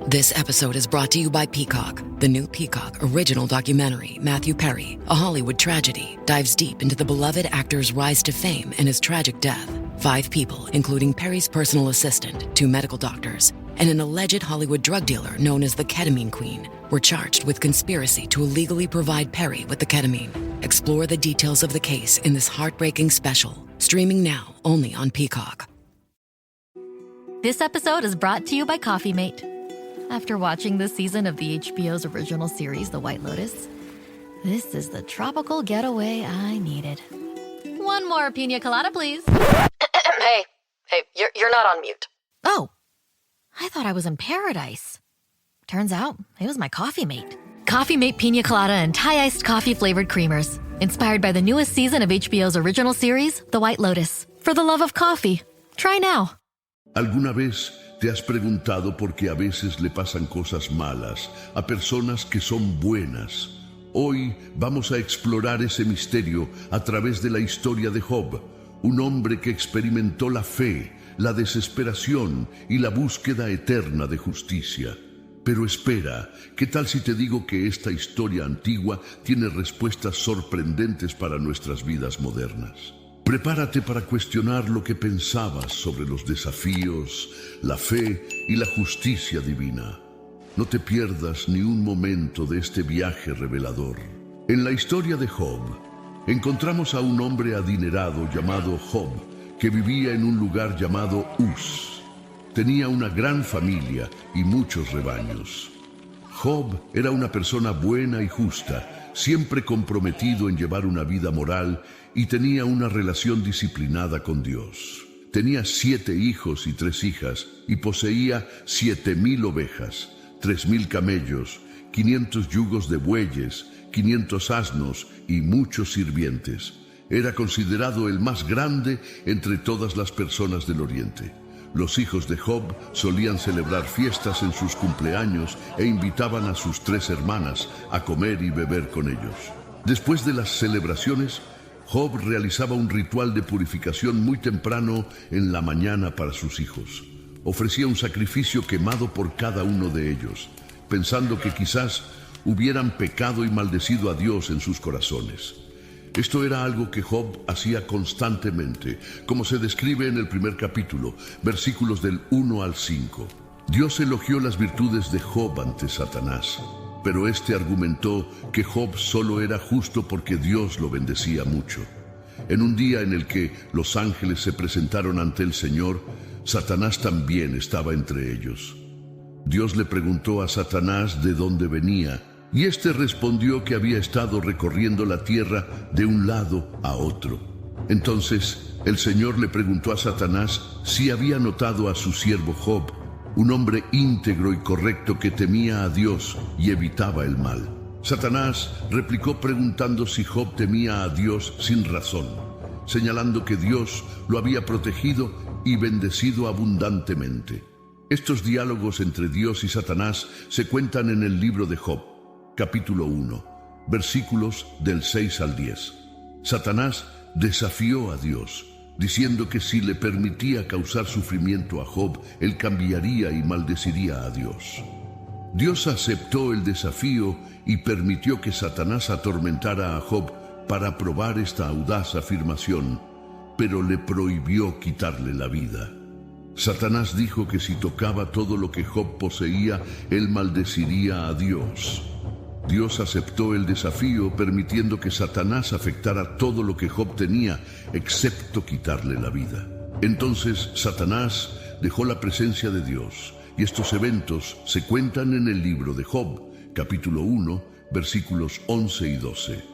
This episode is brought to you by Peacock. The new Peacock original documentary, Matthew Perry, A Hollywood Tragedy, dives deep into the beloved actor's rise to fame and his tragic death. 5 people, including Perry's personal assistant, 2 medical doctors, and an alleged Hollywood drug dealer known as the Ketamine Queen, were charged with conspiracy to illegally provide Perry with the ketamine. Explore the details of the case in this heartbreaking special, streaming now only on Peacock. This episode is brought to you by Coffee Mate. After watching this season of the HBO's original series, The White Lotus, this is the tropical getaway I needed. One more pina colada, please. Hey, you're not on mute. Oh, I thought I was in paradise. Turns out it was my Coffee Mate. Coffee Mate Pina Colada and Thai iced coffee flavored creamers. Inspired by the newest season of HBO's original series, The White Lotus. For the love of coffee. Try now. ¿Alguna vez te has preguntado por qué a veces le pasan cosas malas a personas que son buenas? Hoy vamos a explorar ese misterio a través de la historia de Job, un hombre que experimentó la fe, la desesperación y la búsqueda eterna de justicia. Pero espera, ¿qué tal si te digo que esta historia antigua tiene respuestas sorprendentes para nuestras vidas modernas? Prepárate para cuestionar lo que pensabas sobre los desafíos, la fe y la justicia divina. No te pierdas ni un momento de este viaje revelador. En la historia de Job, encontramos a un hombre adinerado llamado Job, que vivía en un lugar llamado Uz. Tenía una gran familia y muchos rebaños. Job era una persona buena y justa, siempre comprometido en llevar una vida moral y tenía una relación disciplinada con Dios. Tenía 7 hijos y 3 hijas y poseía 7,000 ovejas, 3,000 camellos, 500 yugos de bueyes, 500 asnos y muchos sirvientes. Era considerado el más grande entre todas las personas del Oriente. Los hijos de Job solían celebrar fiestas en sus cumpleaños e invitaban a sus 3 hermanas a comer y beber con ellos. Después de las celebraciones, Job realizaba un ritual de purificación muy temprano en la mañana para sus hijos. Ofrecía un sacrificio quemado por cada uno de ellos, pensando que quizás hubieran pecado y maldecido a Dios en sus corazones. Esto era algo que Job hacía constantemente, como se describe en el primer capítulo, versículos del 1 al 5. Dios elogió las virtudes de Job ante Satanás, pero este argumentó que Job solo era justo porque Dios lo bendecía mucho. En un día en el que los ángeles se presentaron ante el Señor, Satanás también estaba entre ellos. Dios le preguntó a Satanás de dónde venía, y éste respondió que había estado recorriendo la tierra de un lado a otro. Entonces el Señor le preguntó a Satanás si había notado a su siervo Job, un hombre íntegro y correcto que temía a Dios y evitaba el mal. Satanás replicó preguntando si Job temía a Dios sin razón, señalando que Dios lo había protegido y bendecido abundantemente. Estos diálogos entre Dios y Satanás se cuentan en el libro de Job, capítulo 1, versículos del 6 al 10. Satanás desafió a Dios, diciendo que si le permitía causar sufrimiento a Job, él cambiaría y maldeciría a Dios. Dios aceptó el desafío y permitió que Satanás atormentara a Job para probar esta audaz afirmación, pero le prohibió quitarle la vida. Satanás dijo que si tocaba todo lo que Job poseía, él maldeciría a Dios. Dios aceptó el desafío, permitiendo que Satanás afectara todo lo que Job tenía, excepto quitarle la vida. Entonces Satanás dejó la presencia de Dios, y estos eventos se cuentan en el libro de Job, capítulo 1, versículos 11 y 12.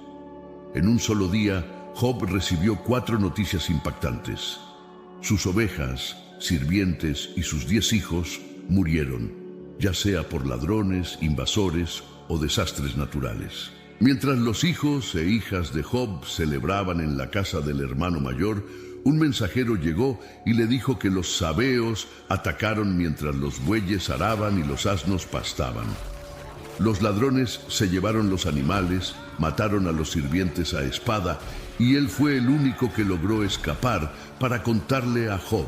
En un solo día, Job recibió 4 noticias impactantes. Sus ovejas, sirvientes y sus 10 hijos murieron, ya sea por ladrones, invasores o desastres naturales. Mientras los hijos e hijas de Job celebraban en la casa del hermano mayor, un mensajero llegó y le dijo que los sabeos atacaron mientras los bueyes araban y los asnos pastaban. Los ladrones se llevaron los animales, mataron a los sirvientes a espada, y él fue el único que logró escapar para contarle a Job.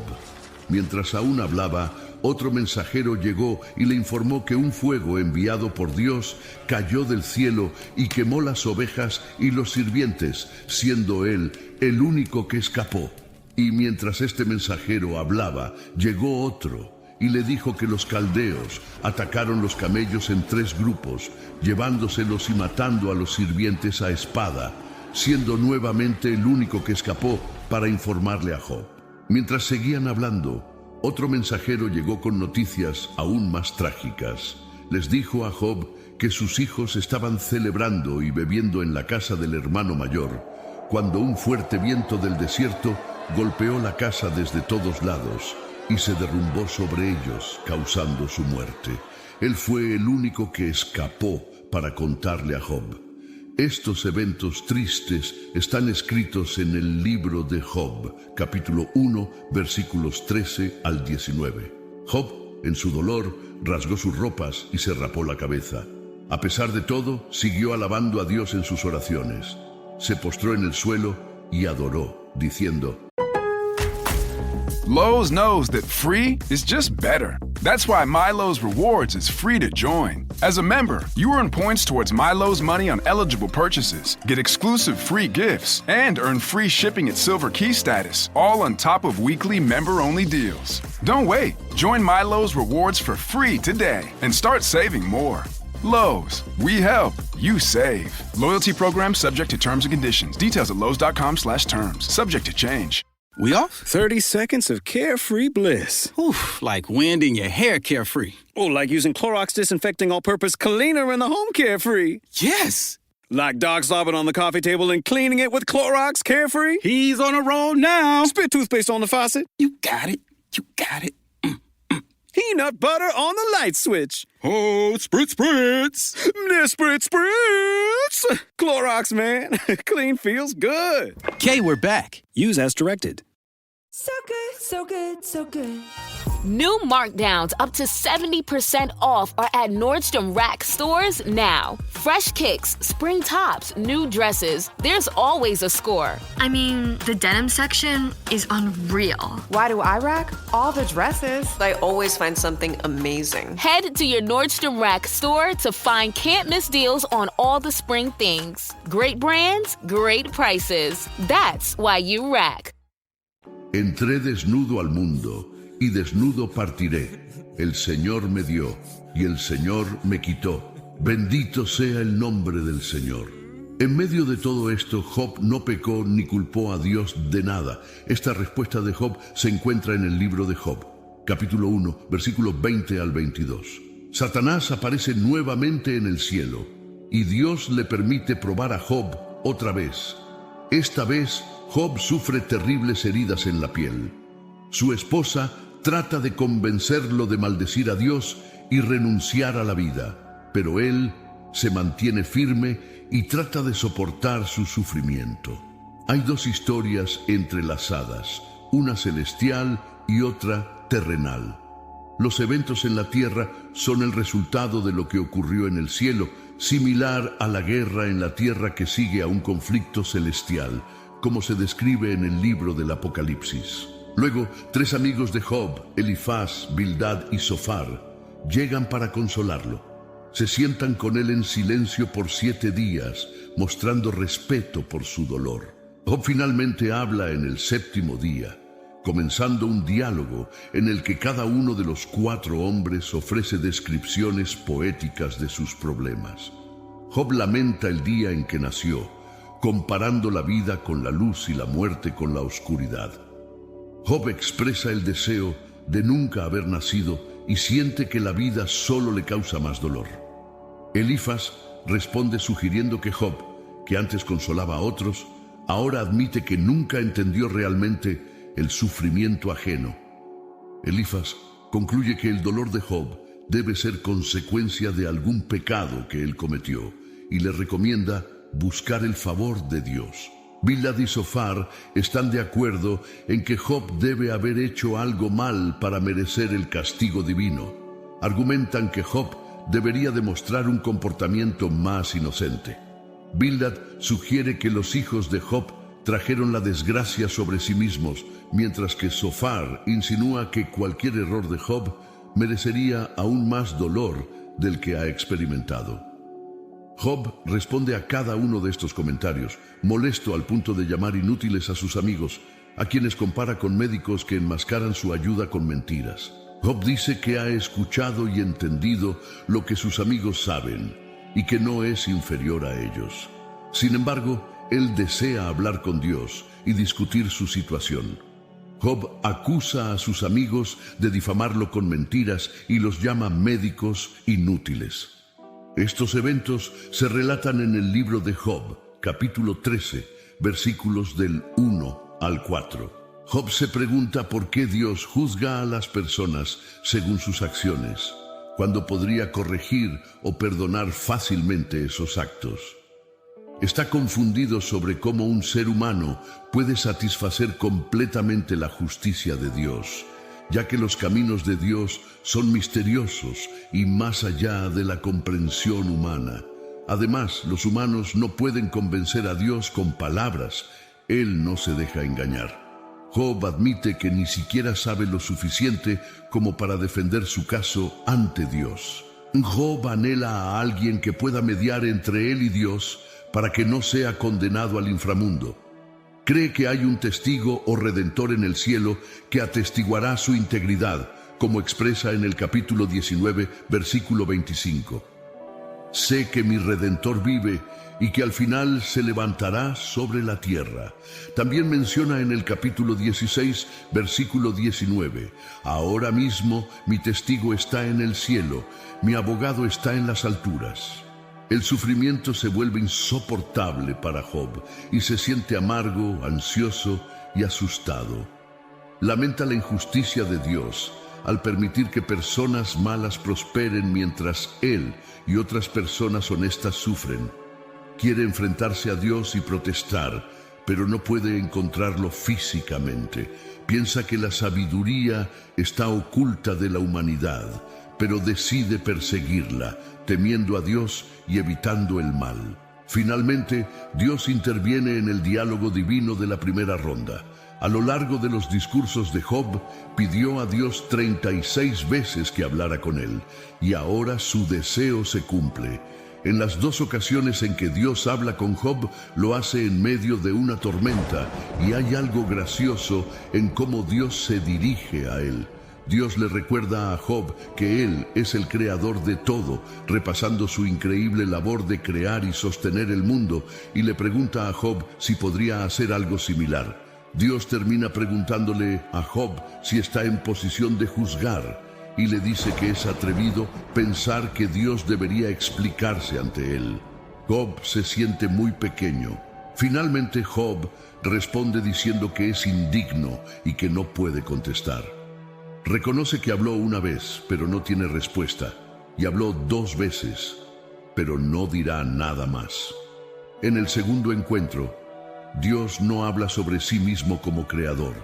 Mientras aún hablaba, otro mensajero llegó y le informó que un fuego enviado por Dios cayó del cielo y quemó las ovejas y los sirvientes, siendo él el único que escapó. Y mientras este mensajero hablaba, llegó otro y le dijo que los caldeos atacaron los camellos en 3 grupos, llevándoselos y matando a los sirvientes a espada, siendo nuevamente el único que escapó para informarle a Job. Mientras seguían hablando, otro mensajero llegó con noticias aún más trágicas. Les dijo a Job que sus hijos estaban celebrando y bebiendo en la casa del hermano mayor, cuando un fuerte viento del desierto golpeó la casa desde todos lados y se derrumbó sobre ellos, causando su muerte. Él fue el único que escapó para contarle a Job. Estos eventos tristes están escritos en el libro de Job, capítulo 1, versículos 13 al 19. Job, en su dolor, rasgó sus ropas y se rapó la cabeza. A pesar de todo, siguió alabando a Dios en sus oraciones. Se postró en el suelo y adoró, diciendo: Lowe's knows that free is just better. That's why MyLowe's Rewards is free to join. As a member, you earn points towards MyLowe's money on eligible purchases, get exclusive free gifts, and earn free shipping at Silver Key status, all on top of weekly member-only deals. Don't wait. Join MyLowe's Rewards for free today and start saving more. Lowe's, we help, you save. Loyalty program subject to terms and conditions. Details at lowes.com/terms. Subject to change. We off? 30 seconds of carefree bliss. Oof, like wind in your hair carefree. Oh, like using Clorox Disinfecting All-Purpose Cleaner in the home carefree. Yes. Like Doc slobbing on the coffee table and cleaning it with Clorox Carefree. He's on a roll now. Spit toothpaste on the faucet. You got it. You got it. Peanut butter on the light switch. Oh, spritz, spritz. Spritz, spritz. Clorox, man. Clean feels good. Okay, we're back. Use as directed. So good, so good, so good. New markdowns up to 70% off are at Nordstrom Rack stores now. Fresh kicks, spring tops, new dresses. There's always a score. I mean, the denim section is unreal. Why do I rack? All the dresses. I always find something amazing. Head to your Nordstrom Rack store to find can't-miss deals on all the spring things. Great brands, great prices. That's why you rack. Entré desnudo al mundo, y desnudo partiré. El Señor me dio, y el Señor me quitó. Bendito sea el nombre del Señor. En medio de todo esto, Job no pecó ni culpó a Dios de nada. Esta respuesta de Job se encuentra en el libro de Job, capítulo 1, versículos 20 al 22. Satanás aparece nuevamente en el cielo, y Dios le permite probar a Job otra vez. Esta vez, Job sufre terribles heridas en la piel. Su esposa trata de convencerlo de maldecir a Dios y renunciar a la vida, pero él se mantiene firme y trata de soportar su sufrimiento. Hay 2 historias entrelazadas, una celestial y otra terrenal. Los eventos en la tierra son el resultado de lo que ocurrió en el cielo, similar a la guerra en la tierra que sigue a un conflicto celestial, como se describe en el libro del Apocalipsis. Luego, 3 amigos de Job, Elifaz, Bildad y Zofar, llegan para consolarlo. Se sientan con él en silencio por 7 días, mostrando respeto por su dolor. Job finalmente habla en el 7º día, comenzando un diálogo en el que cada uno de los 4 hombres ofrece descripciones poéticas de sus problemas. Job lamenta el día en que nació, comparando la vida con la luz y la muerte con la oscuridad. Job expresa el deseo de nunca haber nacido y siente que la vida solo le causa más dolor. Elifaz responde sugiriendo que Job, que antes consolaba a otros, ahora admite que nunca entendió realmente el sufrimiento ajeno. Elifaz concluye que el dolor de Job debe ser consecuencia de algún pecado que él cometió y le recomienda buscar el favor de Dios. Bildad y Zofar están de acuerdo en que Job debe haber hecho algo mal para merecer el castigo divino. Argumentan que Job debería demostrar un comportamiento más inocente. Bildad sugiere que los hijos de Job trajeron la desgracia sobre sí mismos, mientras que Zofar insinúa que cualquier error de Job merecería aún más dolor del que ha experimentado. Job responde a cada uno de estos comentarios, molesto al punto de llamar inútiles a sus amigos, a quienes compara con médicos que enmascaran su ayuda con mentiras. Job dice que ha escuchado y entendido lo que sus amigos saben y que no es inferior a ellos. Sin embargo, él desea hablar con Dios y discutir su situación. Job acusa a sus amigos de difamarlo con mentiras y los llama médicos inútiles. Estos eventos se relatan en el libro de Job, capítulo 13, versículos del 1 al 4. Job se pregunta por qué Dios juzga a las personas según sus acciones, cuando podría corregir o perdonar fácilmente esos actos. Está confundido sobre cómo un ser humano puede satisfacer completamente la justicia de Dios, ya que los caminos de Dios son misteriosos y más allá de la comprensión humana. Además, los humanos no pueden convencer a Dios con palabras. Él no se deja engañar. Job admite que ni siquiera sabe lo suficiente como para defender su caso ante Dios. Job anhela a alguien que pueda mediar entre él y Dios para que no sea condenado al inframundo. Cree que hay un testigo o redentor en el cielo que atestiguará su integridad, como expresa en el capítulo 19, versículo 25. Sé que mi Redentor vive y que al final se levantará sobre la tierra. También menciona en el capítulo 16, versículo 19, ahora mismo mi testigo está en el cielo, mi abogado está en las alturas. El sufrimiento se vuelve insoportable para Job y se siente amargo, ansioso y asustado. Lamenta la injusticia de Dios al permitir que personas malas prosperen mientras él y otras personas honestas sufren. Quiere enfrentarse a Dios y protestar, pero no puede encontrarlo físicamente. Piensa que la sabiduría está oculta de la humanidad, pero decide perseguirla, temiendo a Dios y evitando el mal. Finalmente, Dios interviene en el diálogo divino de la primera ronda. A lo largo de los discursos de Job, pidió a Dios 36 veces que hablara con él, y ahora su deseo se cumple. En las dos ocasiones en que Dios habla con Job, lo hace en medio de una tormenta, y hay algo gracioso en cómo Dios se dirige a él. Dios le recuerda a Job que él es el creador de todo, repasando su increíble labor de crear y sostener el mundo, y le pregunta a Job si podría hacer algo similar. Dios termina preguntándole a Job si está en posición de juzgar, y le dice que es atrevido pensar que Dios debería explicarse ante él. Job se siente muy pequeño. Finalmente Job responde diciendo que es indigno y que no puede contestar. Reconoce que habló una vez, pero no tiene respuesta, y habló 2 veces, pero no dirá nada más. En el segundo encuentro, Dios no habla sobre sí mismo como creador.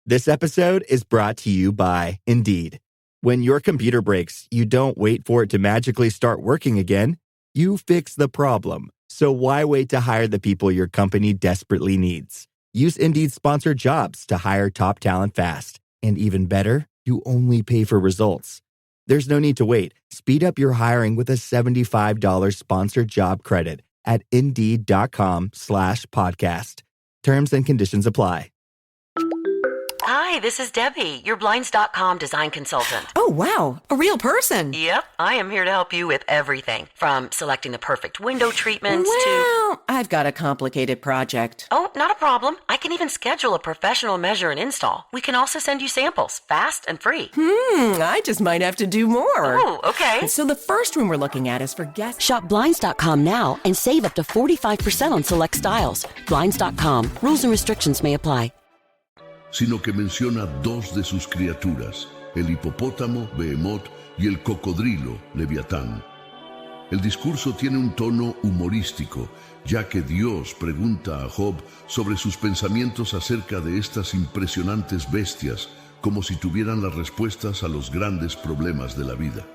This episode is brought to you by Indeed. When your computer breaks, you don't wait for it to magically start working again. You fix the problem. So why wait to hire the people your company desperately needs? Use Indeed's sponsored jobs to hire top talent fast. And even better, you only pay for results. There's no need to wait. Speed up your hiring with a $75 sponsored job credit at Indeed.com/podcast. Terms and conditions apply. Hi, this is Debbie, your Blinds.com design consultant. Oh, wow. A real person. Yep, I am here to help you with everything, from selecting the perfect window treatments to... Well, I've got a complicated project. Oh, not a problem. I can even schedule a professional measure and install. We can also send you samples, fast and free. I just might have to do more. Oh, okay. So the first room we're looking at is for guests. Shop Blinds.com now and save up to 45% on select styles. Blinds.com. Rules and restrictions may apply. Sino que menciona 2 de sus criaturas, el hipopótamo, Behemoth, y el cocodrilo, Leviatán. El discurso tiene un tono humorístico, ya que Dios pregunta a Job sobre sus pensamientos acerca de estas impresionantes bestias, como si tuvieran las respuestas a los grandes problemas de la vida.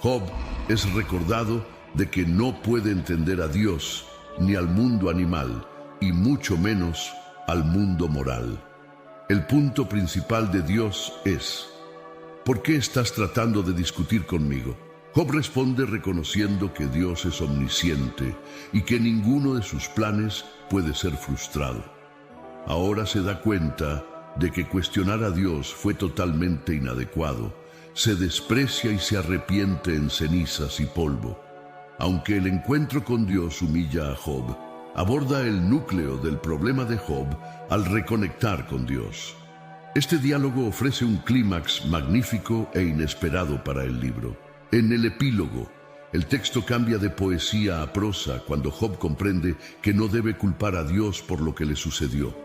Job es recordado de que no puede entender a Dios, ni al mundo animal, y mucho menos al mundo moral. El punto principal de Dios es: ¿por qué estás tratando de discutir conmigo? Job responde reconociendo que Dios es omnisciente y que ninguno de sus planes puede ser frustrado. Ahora se da cuenta de que cuestionar a Dios fue totalmente inadecuado. Se desprecia y se arrepiente en cenizas y polvo. Aunque el encuentro con Dios humilla a Job, aborda el núcleo del problema de Job al reconectar con Dios. Este diálogo ofrece un clímax magnífico e inesperado para el libro. En el epílogo, el texto cambia de poesía a prosa cuando Job comprende que no debe culpar a Dios por lo que le sucedió.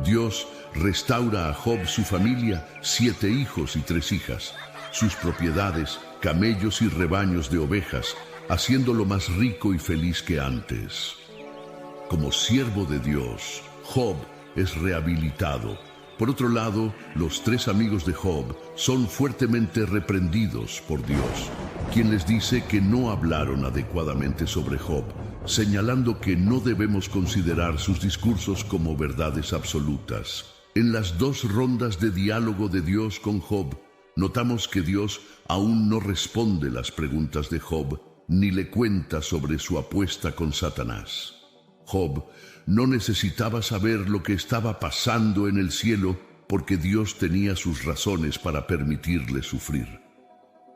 Dios restaura a Job su familia, 7 hijos y 3 hijas, sus propiedades, camellos y rebaños de ovejas, haciéndolo más rico y feliz que antes. Como siervo de Dios, Job es rehabilitado. Por otro lado, los 3 amigos de Job son fuertemente reprendidos por Dios, quien les dice que no hablaron adecuadamente sobre Job, señalando que no debemos considerar sus discursos como verdades absolutas. En las 2 rondas de diálogo de Dios con Job, notamos que Dios aún no responde las preguntas de Job, ni le cuenta sobre su apuesta con Satanás. Job no necesitaba saber lo que estaba pasando en el cielo porque Dios tenía sus razones para permitirle sufrir.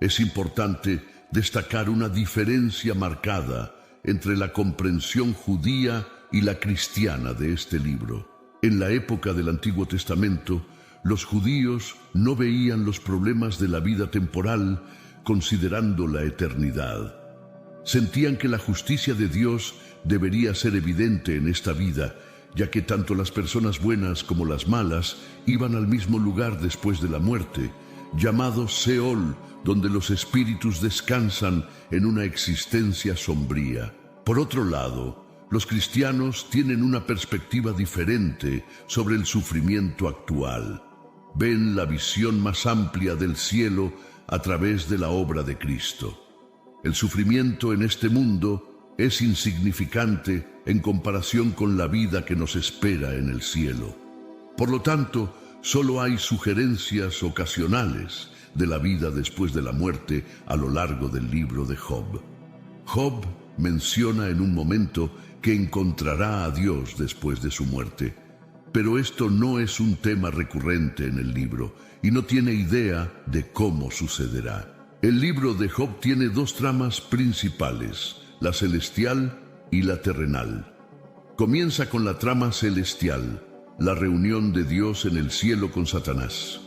Es importante destacar una diferencia marcada entre la comprensión judía y la cristiana de este libro. En la época del Antiguo Testamento, los judíos no veían los problemas de la vida temporal considerando la eternidad. Sentían que la justicia de Dios debería ser evidente en esta vida, ya que tanto las personas buenas como las malas iban al mismo lugar después de la muerte, llamado Seol, donde los espíritus descansan en una existencia sombría. Por otro lado, los cristianos tienen una perspectiva diferente sobre el sufrimiento actual. Ven la visión más amplia del cielo a través de la obra de Cristo. El sufrimiento en este mundo es insignificante en comparación con la vida que nos espera en el cielo. Por lo tanto, solo hay sugerencias ocasionales de la vida después de la muerte a lo largo del libro de Job. Job menciona en un momento que encontrará a Dios después de su muerte, pero esto no es un tema recurrente en el libro y no tiene idea de cómo sucederá. El libro de Job tiene 2 tramas principales, la celestial y la terrenal. Comienza con la trama celestial, la reunión de Dios en el cielo con Satanás.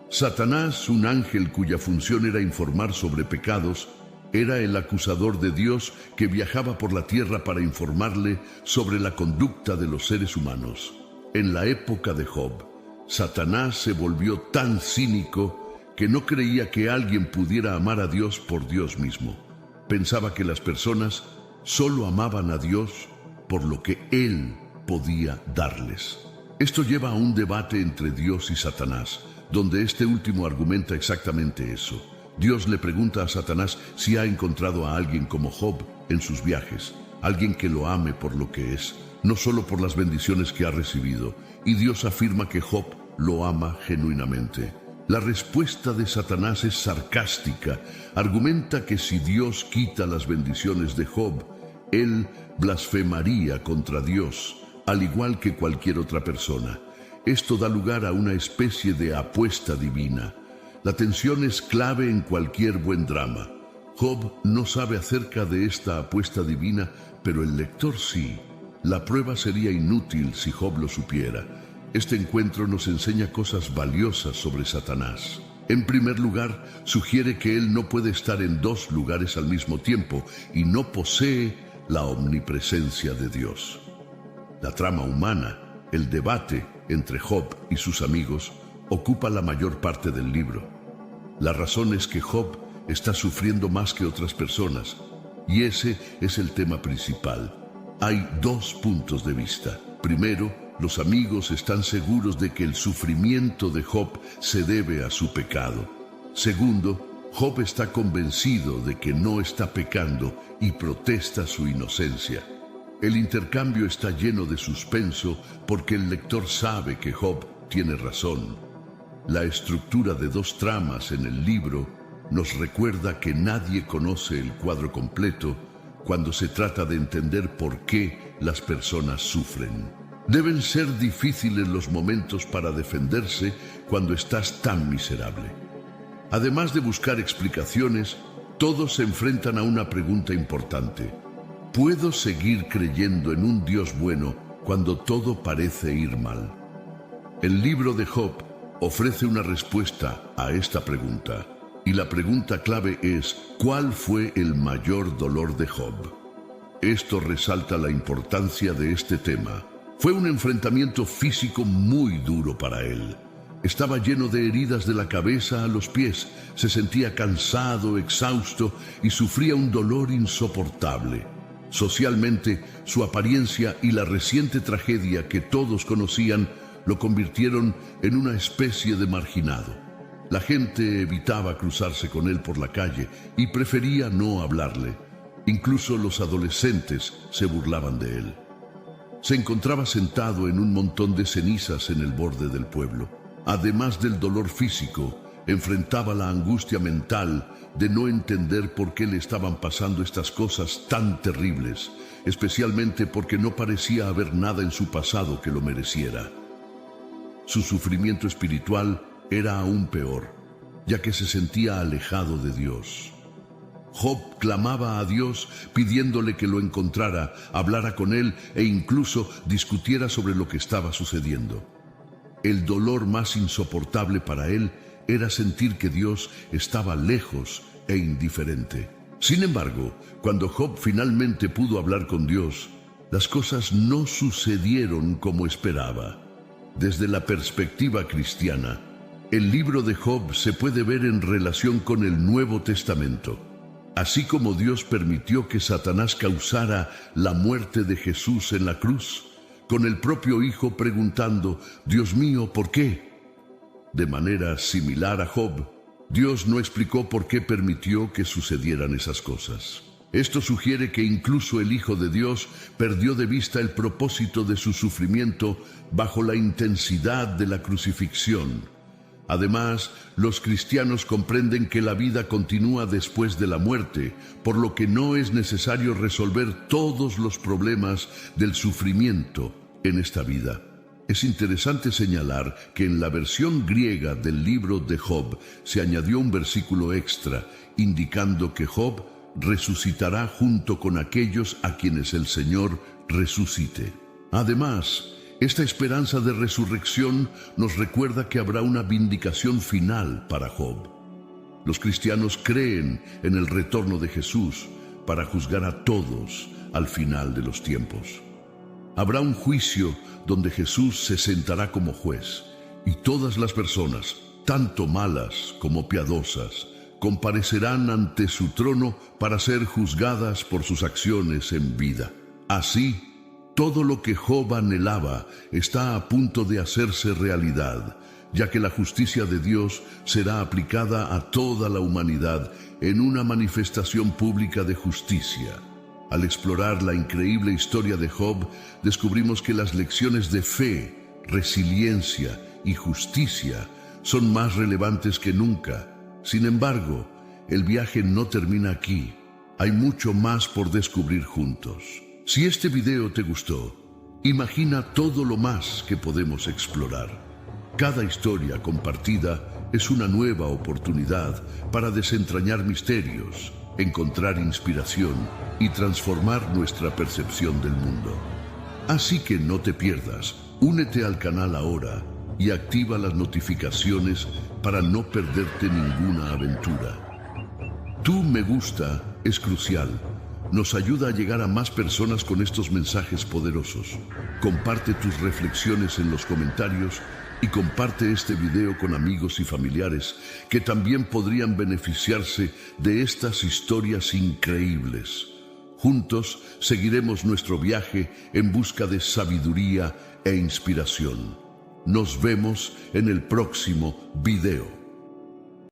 Satanás, un ángel cuya función era informar sobre pecados, era el acusador de Dios que viajaba por la tierra para informarle sobre la conducta de los seres humanos. En la época de Job, Satanás se volvió tan cínico que no creía que alguien pudiera amar a Dios por Dios mismo. Pensaba que las personas solo amaban a Dios por lo que Él podía darles. Esto lleva a un debate entre Dios y Satanás, donde este último argumenta exactamente eso. Dios le pregunta a Satanás si ha encontrado a alguien como Job en sus viajes, alguien que lo ame por lo que es, no solo por las bendiciones que ha recibido, y Dios afirma que Job lo ama genuinamente. La respuesta de Satanás es sarcástica. Argumenta que si Dios quita las bendiciones de Job, él blasfemaría contra Dios, al igual que cualquier otra persona. Esto da lugar a una especie de apuesta divina. La tensión es clave en cualquier buen drama. Job no sabe acerca de esta apuesta divina, pero el lector sí. La prueba sería inútil si Job lo supiera. Este encuentro nos enseña cosas valiosas sobre Satanás. En primer lugar, sugiere que él no puede estar en 2 lugares al mismo tiempo y no posee la omnipresencia de Dios. La trama humana, el debate entre Job y sus amigos, ocupa la mayor parte del libro. La razón es que Job está sufriendo más que otras personas, y ese es el tema principal. Hay 2 puntos de vista. Primero, los amigos están seguros de que el sufrimiento de Job se debe a su pecado. Segundo, Job está convencido de que no está pecando y protesta su inocencia. El intercambio está lleno de suspenso porque el lector sabe que Job tiene razón. La estructura de 2 tramas en el libro nos recuerda que nadie conoce el cuadro completo cuando se trata de entender por qué las personas sufren. Deben ser difíciles los momentos para defenderse cuando estás tan miserable. Además de buscar explicaciones, todos se enfrentan a una pregunta importante. ¿Puedo seguir creyendo en un Dios bueno cuando todo parece ir mal? El libro de Job ofrece una respuesta a esta pregunta. Y la pregunta clave es, ¿cuál fue el mayor dolor de Job? Esto resalta la importancia de este tema. Fue un enfrentamiento físico muy duro para él. Estaba lleno de heridas de la cabeza a los pies, se sentía cansado, exhausto y sufría un dolor insoportable. Socialmente, su apariencia y la reciente tragedia que todos conocían lo convirtieron en una especie de marginado. La gente evitaba cruzarse con él por la calle y prefería no hablarle. Incluso los adolescentes se burlaban de él. Se encontraba sentado en un montón de cenizas en el borde del pueblo. Además del dolor físico, enfrentaba la angustia mental de no entender por qué le estaban pasando estas cosas tan terribles, especialmente porque no parecía haber nada en su pasado que lo mereciera. Su sufrimiento espiritual era aún peor, ya que se sentía alejado de Dios. Job clamaba a Dios pidiéndole que lo encontrara, hablara con él e incluso discutiera sobre lo que estaba sucediendo. El dolor más insoportable para él era sentir que Dios estaba lejos e indiferente. Sin embargo, cuando Job finalmente pudo hablar con Dios, las cosas no sucedieron como esperaba. Desde la perspectiva cristiana, el libro de Job se puede ver en relación con el Nuevo Testamento. Así como Dios permitió que Satanás causara la muerte de Jesús en la cruz, con el propio Hijo preguntando, «Dios mío, ¿por qué?». De manera similar a Job, Dios no explicó por qué permitió que sucedieran esas cosas. Esto sugiere que incluso el Hijo de Dios perdió de vista el propósito de su sufrimiento bajo la intensidad de la crucifixión. Además, los cristianos comprenden que la vida continúa después de la muerte, por lo que no es necesario resolver todos los problemas del sufrimiento en esta vida. Es interesante señalar que en la versión griega del libro de Job se añadió un versículo extra, indicando que Job resucitará junto con aquellos a quienes el Señor resucite. Además, esta esperanza de resurrección nos recuerda que habrá una vindicación final para Job. Los cristianos creen en el retorno de Jesús para juzgar a todos al final de los tiempos. Habrá un juicio donde Jesús se sentará como juez y todas las personas, tanto malas como piadosas, comparecerán ante su trono para ser juzgadas por sus acciones en vida. Así, todo lo que Job anhelaba está a punto de hacerse realidad, ya que la justicia de Dios será aplicada a toda la humanidad en una manifestación pública de justicia. Al explorar la increíble historia de Job, descubrimos que las lecciones de fe, resiliencia y justicia son más relevantes que nunca. Sin embargo, el viaje no termina aquí. Hay mucho más por descubrir juntos. Si este video te gustó, imagina todo lo más que podemos explorar. Cada historia compartida es una nueva oportunidad para desentrañar misterios, encontrar inspiración y transformar nuestra percepción del mundo. Así que no te pierdas, únete al canal ahora y activa las notificaciones para no perderte ninguna aventura. Tu me gusta es crucial. Nos ayuda a llegar a más personas con estos mensajes poderosos. Comparte tus reflexiones en los comentarios y comparte este video con amigos y familiares que también podrían beneficiarse de estas historias increíbles. Juntos seguiremos nuestro viaje en busca de sabiduría e inspiración. Nos vemos en el próximo video.